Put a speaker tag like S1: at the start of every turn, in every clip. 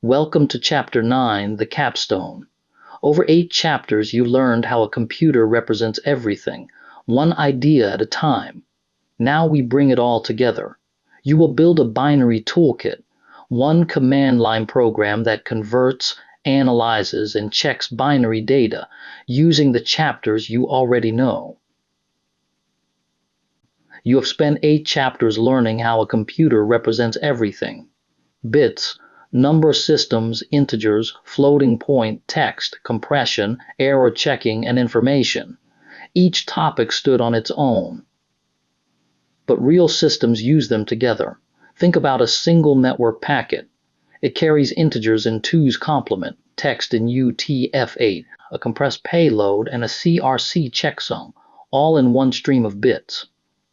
S1: Welcome to Chapter 9, the Capstone. Over 8 chapters you learned how a computer represents everything, one idea at a time. Now we bring it all together. You will build a binary toolkit, one command line program that converts, analyzes, and checks binary data using the chapters you already know. You have spent 8 chapters learning how a computer represents everything. Bits, number systems, integers, floating point, text, compression, error checking, and information. Each topic stood on its own. But real systems use them together. Think about a single network packet. It carries integers in 2's complement, text in UTF-8, a compressed payload, and a CRC checksum, all in one stream of bits.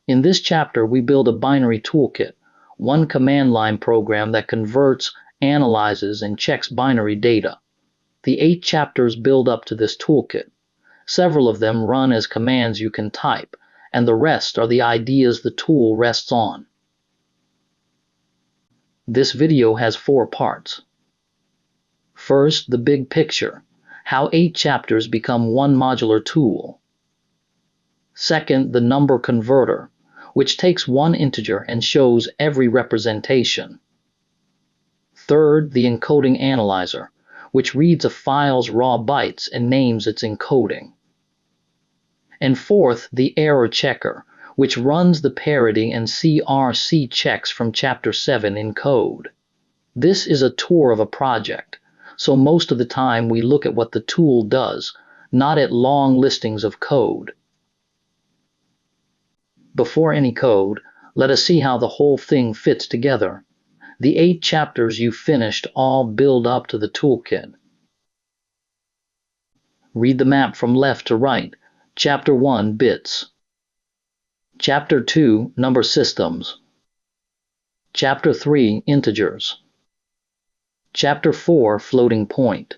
S1: In this chapter, we build a binary toolkit, one command line program that converts, analyzes, and checks binary data. The 8 chapters build up to this toolkit. Several of them run as commands you can type, and the rest are the ideas the tool rests on. This video has 4 parts. First, the big picture, how 8 chapters become one modular tool. Second, the number converter, which takes one integer and shows every representation. Third, the encoding analyzer, which reads a file's raw bytes and names its encoding. And fourth, the error checker, which runs the parity and CRC checks from Chapter 7 in code. This is a tour of a project, so most of the time we look at what the tool does, not at long listings of code. Before any code, let us see how the whole thing fits together. The 8 chapters you finished all build up to the toolkit. Read the map from left to right. Chapter 1, Bits. Chapter 2, Number Systems. Chapter 3, Integers. Chapter 4, Floating Point.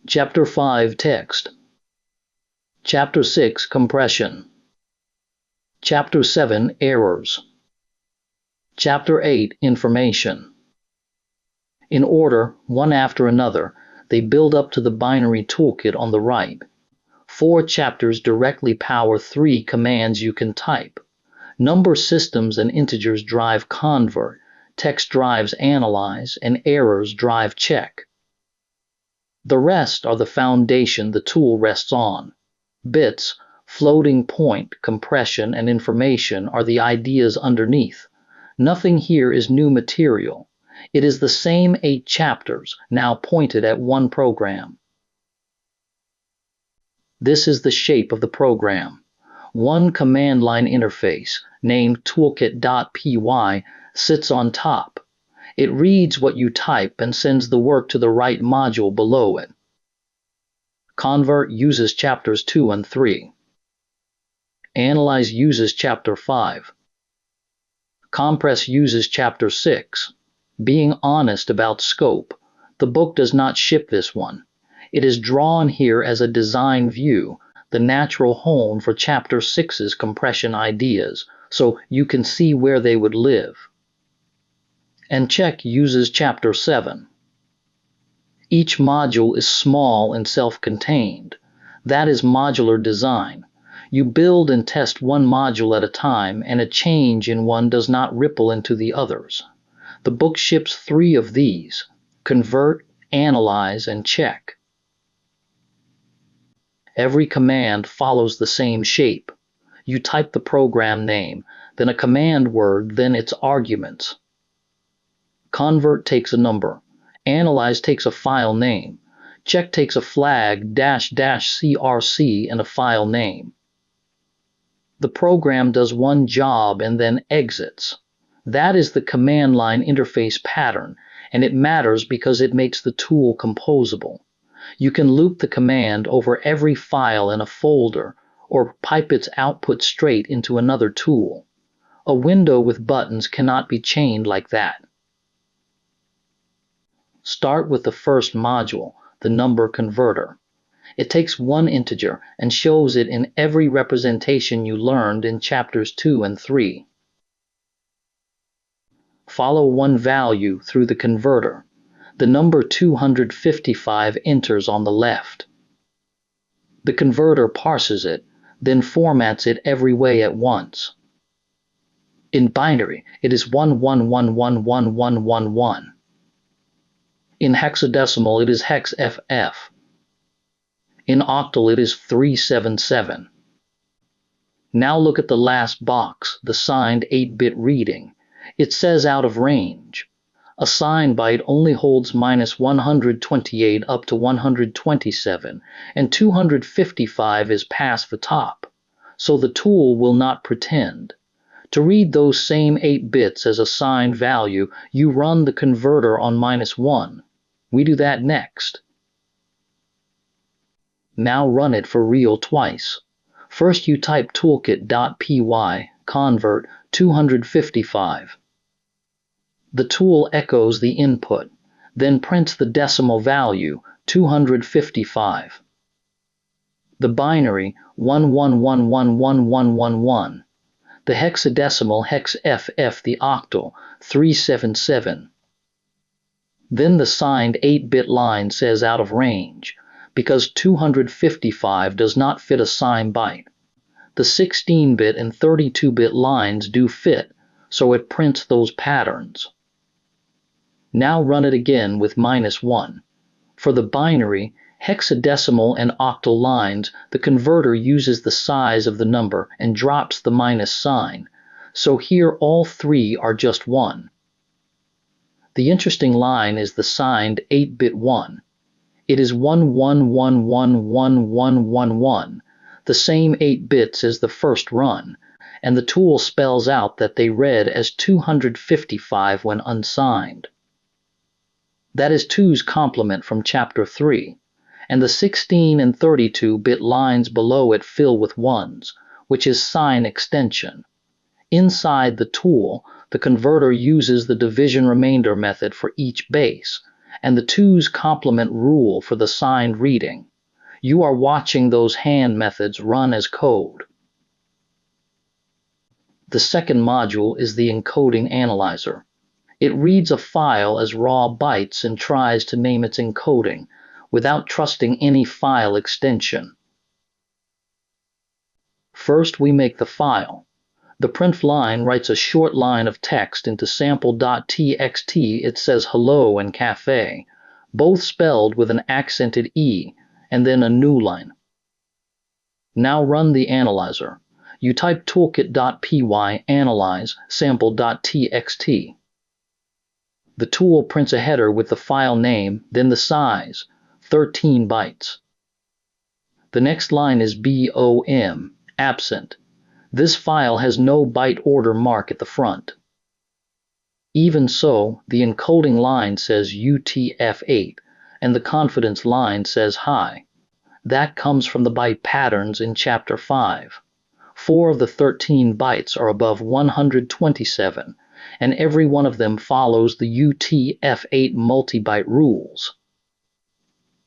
S1: Chapter 5, Text. Chapter 6, Compression. Chapter 7, Errors. Chapter 8, Information. In order, one after another, they build up to the binary toolkit on the right. 4 chapters directly power 3 commands you can type. Number systems and integers drive convert, text drives analyze, and errors drive check. The rest are the foundation the tool rests on. Bits, floating point, compression, and information are the ideas underneath. Nothing here is new material. It is the same 8 chapters, now pointed at one program. This is the shape of the program. One command line interface, named toolkit.py, sits on top. It reads what you type and sends the work to the right module below it. Convert uses chapters 2 and 3. Analyze uses chapter 5. Compress uses chapter 6. Being honest about scope, the book does not ship this one. It is drawn here as a design view, the natural home for chapter 6's compression ideas, so you can see where they would live. And check uses chapter 7. Each module is small and self-contained. That is modular design. You build and test one module at a time, and a change in one does not ripple into the others. The book ships 3 of these: convert, analyze, and check. Every command follows the same shape. You type the program name, then a command word, then its arguments. Convert takes a number. Analyze takes a file name. Check takes a flag --CRC and a file name. The program does one job and then exits. That is the command line interface pattern, and it matters because it makes the tool composable. You can loop the command over every file in a folder, or pipe its output straight into another tool. A window with buttons cannot be chained like that. Start with the first module, the number converter. It takes one integer and shows it in every representation you learned in chapters 2 and 3. Follow one value through the converter. The number 255 enters on the left. The converter parses it, then formats it every way at once. In binary, it is 11111111. In hexadecimal, it is hex FF. In octal, it is 377. Now look at the last box, the signed 8-bit reading. It says out of range. A signed byte only holds -128 up to 127, and 255 is past the top, so the tool will not pretend. To read those same 8 bits as a signed value, you run the converter on -1. We do that next. Now run it for real twice. First you type toolkit.py, convert 255. The tool echoes the input, then prints the decimal value, 255. The binary, 11111111. The hexadecimal hex FF, the octal, 377. Then the signed 8-bit line says out of range, because 255 does not fit a signed byte. The 16-bit and 32-bit lines do fit, so it prints those patterns. Now run it again with -1. For the binary, hexadecimal and octal lines, the converter uses the size of the number and drops the minus sign, so here all three are just 1. The interesting line is the signed 8-bit 1. It is 11111111, the same 8 bits as the first run, and the tool spells out that they read as 255 when unsigned. That is 2's complement from Chapter 3, and the 16 and 32-bit lines below it fill with 1s, which is sign extension. Inside the tool, the converter uses the division remainder method for each base, and the 2's complement rule for the signed reading. You are watching those hand methods run as code. The second module is the Encoding Analyzer. It reads a file as raw bytes and tries to name its encoding, without trusting any file extension. First, we make the file. The print line writes a short line of text into sample.txt. It says hello and cafe, both spelled with an accented E, and then a new line. Now run the analyzer. You type toolkit.py analyze sample.txt. The tool prints a header with the file name, then the size, 13 bytes. The next line is BOM, absent. This file has no byte order mark at the front. Even so, the encoding line says UTF-8, and the confidence line says high. That comes from the byte patterns in Chapter 5. 4 of the 13 bytes are above 127, and every one of them follows the UTF-8 multi-byte rules.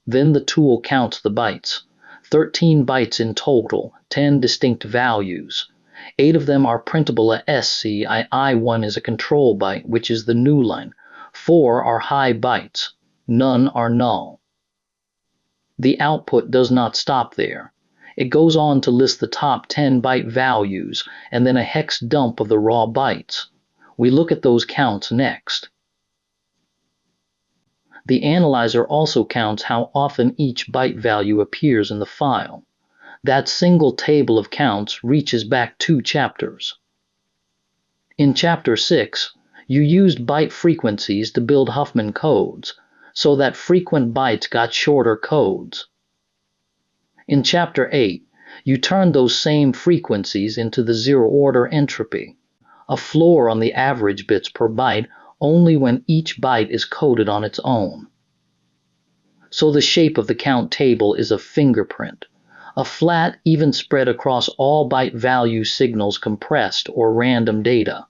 S1: Then the tool counts the bytes. 13 bytes in total, 10 distinct values. 8 of them are printable at SC. I1 is a control byte, which is the new line. 4 are high bytes. None are null. The output does not stop there. It goes on to list the top 10 byte values and then a hex dump of the raw bytes. We look at those counts next. The analyzer also counts how often each byte value appears in the file. That single table of counts reaches back 2 chapters. In Chapter 6, you used byte frequencies to build Huffman codes, so that frequent bytes got shorter codes. In Chapter 8, you turned those same frequencies into the zero-order entropy, a floor on the average bits per byte only when each byte is coded on its own. So the shape of the count table is a fingerprint, a flat, even spread across all byte value signals compressed or random data.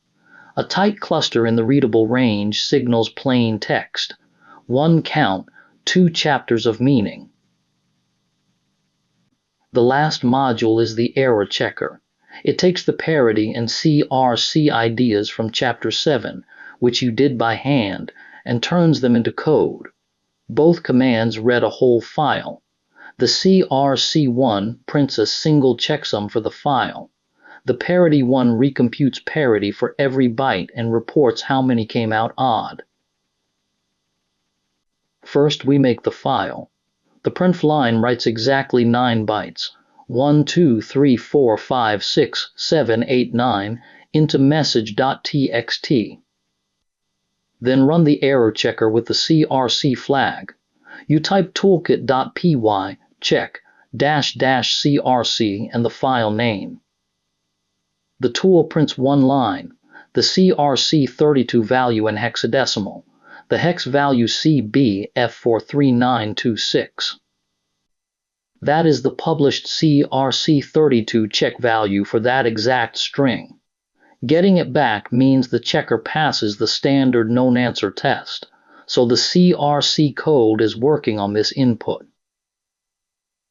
S1: A tight cluster in the readable range signals plain text. 1 count, 2 chapters of meaning. The last module is the error checker. It takes the parity and CRC ideas from Chapter 7, which you did by hand, and turns them into code. Both commands read a whole file. The CRC1 prints a single checksum for the file. The parity one recomputes parity for every byte and reports how many came out odd. First, we make the file. The print line writes exactly 9 bytes, 1, 2, 3, 4, 5, 6, 7, 8, 9, into message.txt. Then run the error checker with the CRC flag. You type toolkit.py, check, --CRC and the file name. The tool prints one line, the CRC32 value in hexadecimal, the hex value CBF43926. That is the published CRC32 check value for that exact string. Getting it back means the checker passes the standard known answer test, so the CRC code is working on this input.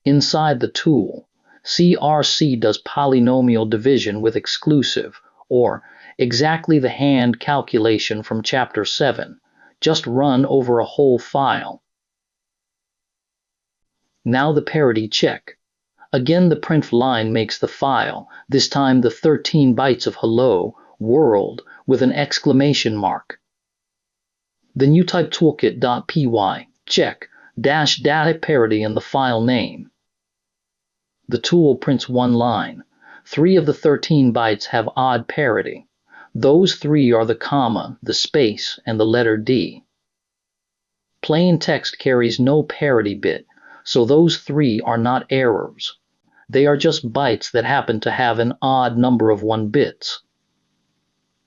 S1: Inside the tool, CRC does polynomial division with exclusive, or exactly the hand calculation from Chapter 7, just run over a whole file. Now the parity check. Again the print line makes the file, this time the 13 bytes of hello, world, with an exclamation mark. Then you type toolkit.py, check, --data parity and the file name. The tool prints one line. 3 of the 13 bytes have odd parity. Those 3 are the comma, the space, and the letter D. Plain text carries no parity bit, so those 3 are not errors. They are just bytes that happen to have an odd number of 1 bits.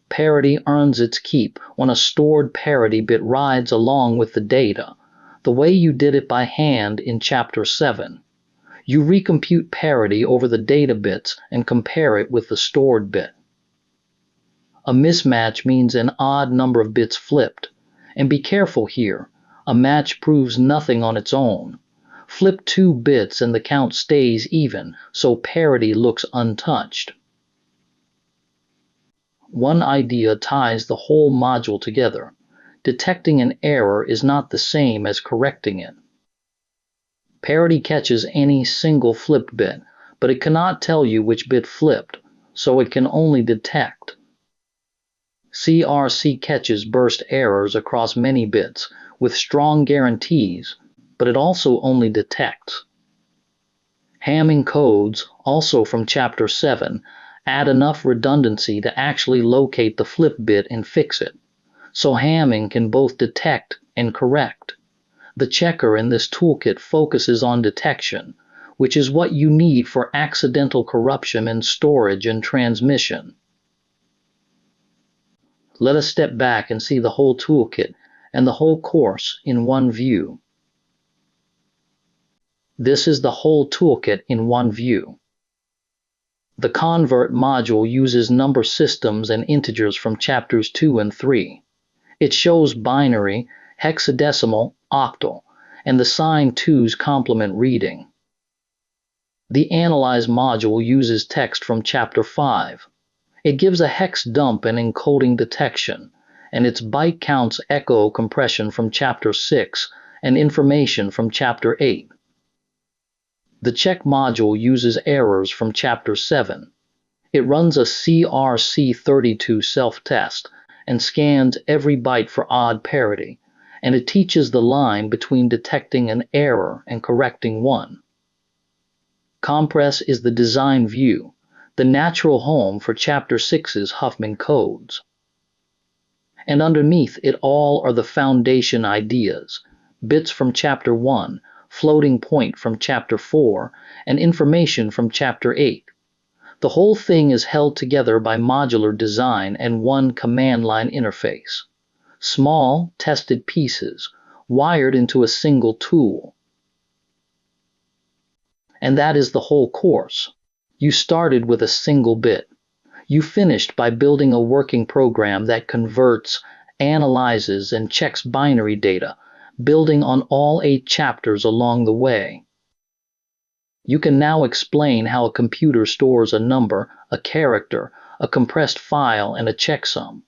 S1: Parity earns its keep when a stored parity bit rides along with the data, the way you did it by hand in Chapter 7. You recompute parity over the data bits and compare it with the stored bit. A mismatch means an odd number of bits flipped. And be careful here, a match proves nothing on its own. Flip 2 bits and the count stays even, so parity looks untouched. One idea ties the whole module together. Detecting an error is not the same as correcting it. Parity catches any single flipped bit, but it cannot tell you which bit flipped, so it can only detect. CRC catches burst errors across many bits, with strong guarantees, but it also only detects. Hamming codes, also from Chapter 7, add enough redundancy to actually locate the flip bit and fix it, so hamming can both detect and correct. The checker in this toolkit focuses on detection, which is what you need for accidental corruption in storage and transmission. Let us step back and see the whole toolkit and the whole course in one view. This is the whole toolkit in one view. The convert module uses number systems and integers from chapters 2 and 3. It shows binary, hexadecimal, octal, and the sign 2's complement reading. The Analyze module uses text from Chapter 5. It gives a hex dump and encoding detection, and its byte counts echo compression from Chapter 6 and information from Chapter 8. The check module uses errors from Chapter 7. It runs a CRC32 self-test and scans every byte for odd parity, and it teaches the line between detecting an error and correcting one. Compress is the design view, the natural home for Chapter 6's Huffman codes. And underneath it all are the foundation ideas, bits from Chapter 1, floating point from Chapter 4, and information from Chapter 8. The whole thing is held together by modular design and one command line interface. Small, tested pieces, wired into a single tool. And that is the whole course. You started with a single bit. You finished by building a working program that converts, analyzes, and checks binary data, building on all 8 chapters along the way. You can now explain how a computer stores a number, a character, a compressed file, and a checksum.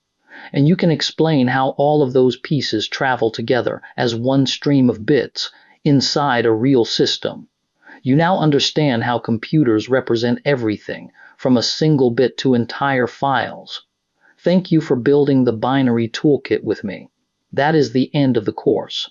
S1: and you can explain how all of those pieces travel together as one stream of bits inside a real system. You now understand how computers represent everything, from a single bit to entire files. Thank you for building the binary toolkit with me. That is the end of the course.